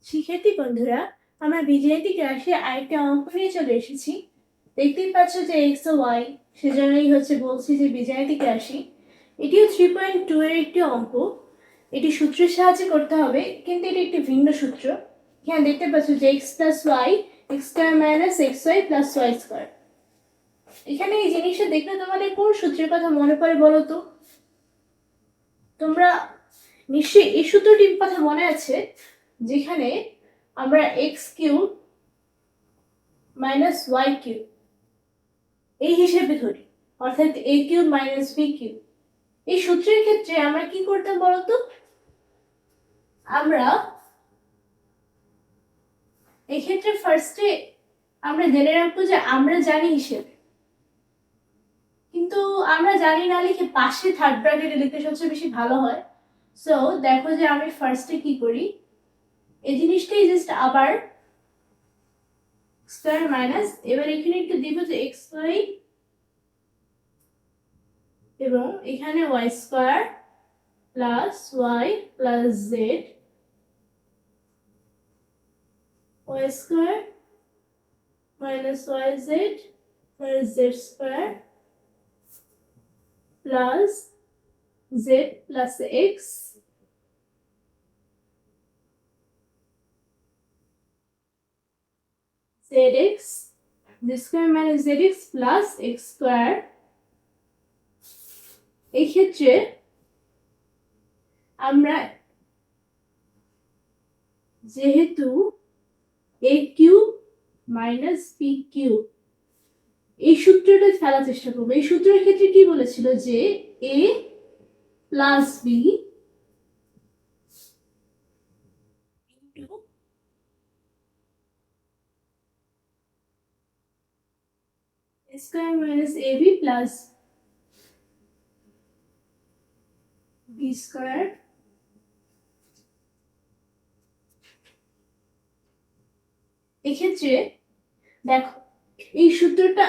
শিক্ষার্থী বন্ধুরা, আমরা বীজগাণিতিক রাশির আরেকটা অঙ্ক নিয়ে চলে এসেছি। দেখতেই পাচ্ছ যে এক্স ও ওয়াই, সেজন্যই বলছি যে বীজগাণিতিক রাশি। এটিও 3.2 এর একটি অঙ্ক। এটি সূত্রের সাহায্যে করতে হবে, কিন্তু এটি একটি ভিন্ন সূত্র। এখানে দেখতে পাচ্ছ যে X plus Y X square minus X Y plus Y square. এখানে এই জিনিসটা দেখলে তোমাদের কোন সূত্রের কথা মনে পড়ে বলো তো? তোমরা নিশ্চয়ই এই সূত্রটির কথা মনে আছে, যেখানে আমরা X cube minus Y cube এই হিসেবে ধরি, অর্থাৎ A cube minus B cube. এই সূত্রের ক্ষেত্রে আমরা কি করতাম বলতো? আমরা এক্ষেত্রে ফার্স্টে আমরা জেনে রাখবো যে আমরা জানি হিসেবে, কিন্তু আমরা জানি না লিখে পাশে থার্ড ব্র্যাকেটে লিখতে সবচেয়ে বেশি ভালো হয়। সো দেখো যে আমি ফার্স্টে কি করি, এই জিনিসটাই জাস্ট আবার স্কয়ার মাইনাস, এবার এখানে একটু দিব যে এক্স ওয়াই এবং এখানে Y square plus Y plus Z, Y square minus Y Z plus Z square plus Z plus X zx, z square minus zx plus x square. এই ক্ষেত্রে আমরা যেহেতু a cube minus b cube এই সূত্রটা ফেলার চেষ্টা করবো। এই সূত্রের ক্ষেত্রে কি বলেছিল যে a plus b square minus ab plus b square. এক্ষেত্রে দেখো এই সূত্রটা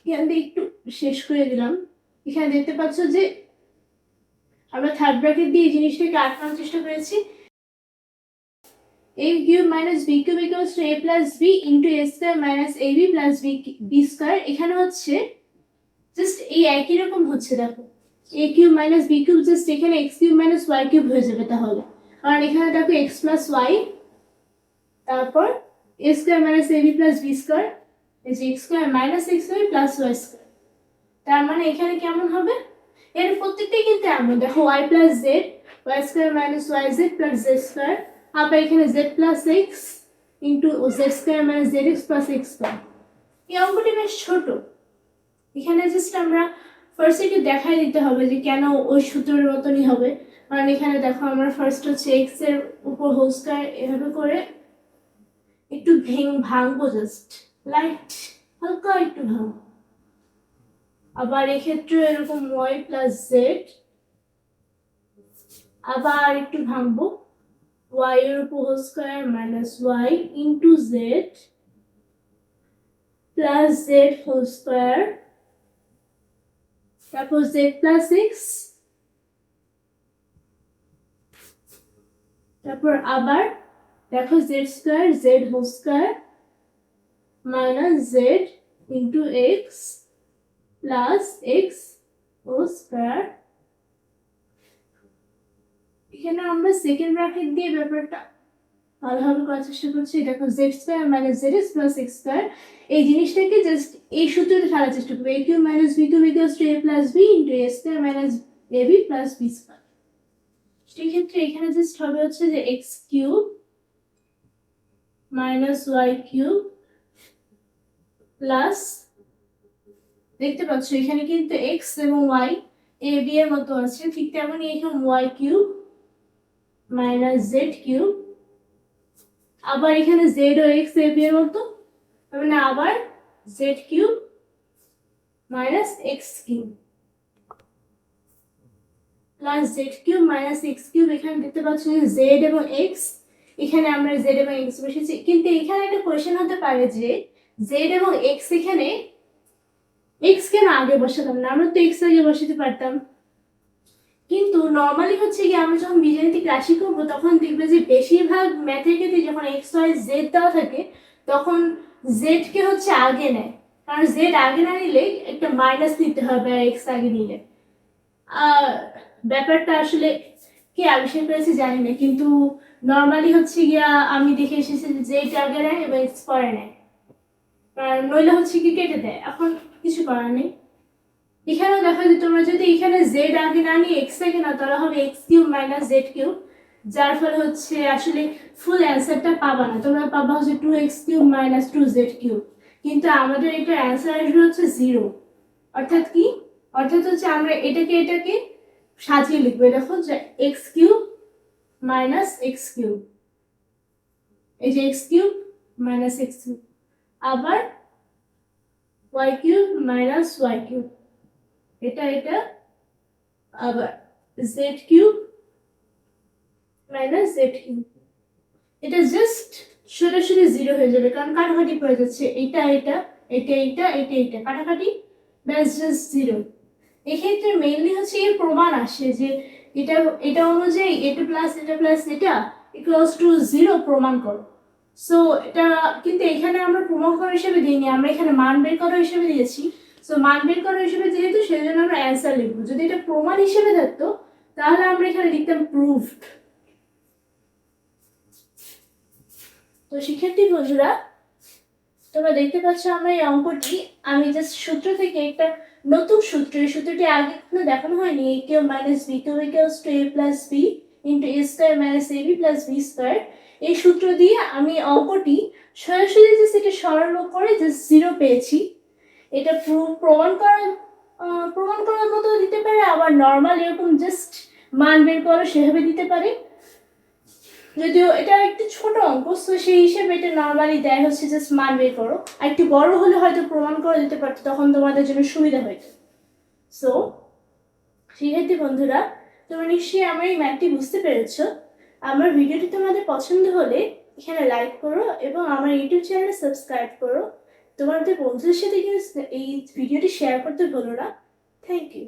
এখানে একটু শেষ করে দিলাম। এখানে দেখতে পাচ্ছ যে আমরা থার্ড ব্র্যাকেট দিয়ে এই জিনিসটাকে আটকানোর চেষ্টা করেছি। a cube minus b cube equals to a plus b into a square minus ab plus b square. এখানে হচ্ছে জাস্ট এই একই রকম হচ্ছে, দেখো a cube minus b cube just এখানে x cube minus y cube হয়ে যাবে তাহলে, কারণ এখানে দেখো x প্লাস y, তারপর a square minus ab plus b square, এই যে x square minus x square plus y square. তার মানে এখানে কেমন হবে? এর প্রত্যেকটাই কিন্তু এমন, দেখো y plus z, y square minus yz plus z square, আবার এখানে z plus x into z square minus zx plus x square. এই অঙ্কটি বেশ ছোট। এখানে জাস্ট আমরা ফার্স্ট একটু দেখাই দিতে হবে যে কেন ওই সূত্রের মতনই হবে। কারণ এখানে দেখো আমরা ফার্স্ট হচ্ছে x এর উপর হোল স্কয়ার এভাবে করে একটু ভাঙবো, জাস্ট লাইট হালকা একটু ভাঙবো। আবার এক্ষেত্রে এরকম y প্লাস জেড আবার একটু ভাঙবো, y এর উপর whole square minus y into Z plus Z whole square, তারপর z প্লাস এক্স, তারপর আবার দেখো z square Z whole square minus Z into X plus X whole square. এখানে আমরা সেকেন্ড ব্র্যাকেট দিয়ে ব্যাপারটা ভালোভাবে করার চেষ্টা করছি। দেখো Z square minus Z x plus x square, এই জিনিসটাকে জাস্ট এই সূত্রতে ফেলার চেষ্টা করবো। a cube minus b cube equals to a plus b into a square minus ab plus b square. সেই ক্ষেত্রে এখানে জাস্ট হবে হচ্ছে যে x cube minus y cube plus, দেখতে পাচ্ছ এখানে কিন্তু x এবং y a b এর মতো আছে, ঠিক তেমনই এখানে y cube minus z cube, আবার এখানে z O x a b এর মতো, মানে আবার z cube minus x cube plus z cube minus x cube. এখানে দেখতে পাচ্ছ যে z এবং x, এখানে আমরা z এবং x বসেছি, কিন্তু এখানে একটা কোয়েশ্চেন হতে পারে যে z এবং x এখানে x কেন আগে বসাতাম না? আমরা তো x আগে বসাতে পারতাম। কিন্তু নরমালি হচ্ছে কি আমরা যখন বীজগাণিতিক রাশি করব তখন দেখবে যে বেশিরভাগ বেশিরভাগ ম্যাথের ক্ষেত্রে যখন এক্স ওয়াই জেড দেওয়া থাকে তখন জেড কে হচ্ছে আগে নেয়, কারণ জেড আগে না নিলে একটা মাইনাস নিতে হবে আর এক্স আগে নিলে। ব্যাপারটা আসলে কে আবিষ্কার করেছে জানি না, কিন্তু নর্মালি হচ্ছে গিয়া আমি দেখে এসেছি যে জেড আগে নেয় এবং এক্স পরে নেয়, নইলে হচ্ছে কি কেটে দেয়। এখন কিছু করার নেই। এখানেও দেখা যায় তোমরা যদি এখানে জেড আগে না নিয়ে এক্স আগে না, তাহলে হবে x cube minus Z cube, যার ফলে হচ্ছে আসলে ফুল অ্যান্সারটা পাবা না, তোমরা পাবা হচ্ছে 2x cube minus 2z cube, কিন্তু আমাদের এটার অ্যান্সার আসবে হচ্ছে 0। অর্থাৎ কি, অর্থাৎ হচ্ছে আমরা এটাকে সাজিয়ে লিখবো। দেখো যে X cube minus X cube, এই যে X cube minus X cube, আবার Y cube minus Y cube, এটা আবার Z cube minus Z cube. এটা জাস্ট সরাসরি 0 হয়ে যাবে, কারণ কাটাকাটি পড়ে যাচ্ছে, এটা কাটাকাটি, ব্যাস জাস্ট 0। এক্ষেত্রে মেইনলি হচ্ছে এর প্রমাণ আসে যে এটা অনুযায়ী এটা প্লাস এটা ইকুয়ালস টু 0 প্রমাণ করো। সো এটা কিন্তু এখানে আমরা প্রমাণ করা হিসেবে দিইনি, আমরা এখানে মান বের করা হিসেবে দিয়েছি। সো মান বের করা হিসেবে যেহেতু, সেই জন্য আমরা অ্যান্সার লিখবো। যদি এটা প্রমাণ হিসেবে থাকতো তাহলে আমরা এখানে লিখতাম প্রুভড। তো শিক্ষার্থী বন্ধুরা, তোমরা দেখতে পাচ্ছ আমরা এই অঙ্কটি, আমি জাস্ট সূত্র থেকে একটা নতুন সূত্র, এই সূত্রটি আগে কখনো দেখানো হয়নি, a cube minus b cube equals to a plus b into a square minus ab plus b square. এই সূত্র দিয়ে আমি অঙ্কটি সরাসরি জাস্ট এটা সরল করে জাস্ট 0 পেয়েছি। এটা প্রমাণ করার মতো দিতে পারে, আবার নর্মাল এরকম জাস্ট মান বের করো সেভাবে দিতে পারে। যদিও এটা একটু ছোট অঙ্ক, তো সেই হিসেবে এটা নর্মালি দেয় হচ্ছে জাস্ট মান বের করো। আর একটু বড় হলে হয়তো প্রমাণ করে দিতে পারতো, তখন তোমাদের জন্য সুবিধা হইতো। সো শিক্ষার্থী বন্ধুরা, তোমরা নিশ্চয়ই আমার এই ম্যাথটি বুঝতে পেরেছো। আমার ভিডিওটি তোমাদের পছন্দ হলে এখানে লাইক করো এবং আমার ইউটিউব চ্যানেলে সাবস্ক্রাইব করো। তোমাদের বন্ধুদের সাথে কিন্তু এই ভিডিওটি শেয়ার করতে ভুলো না। Thank you.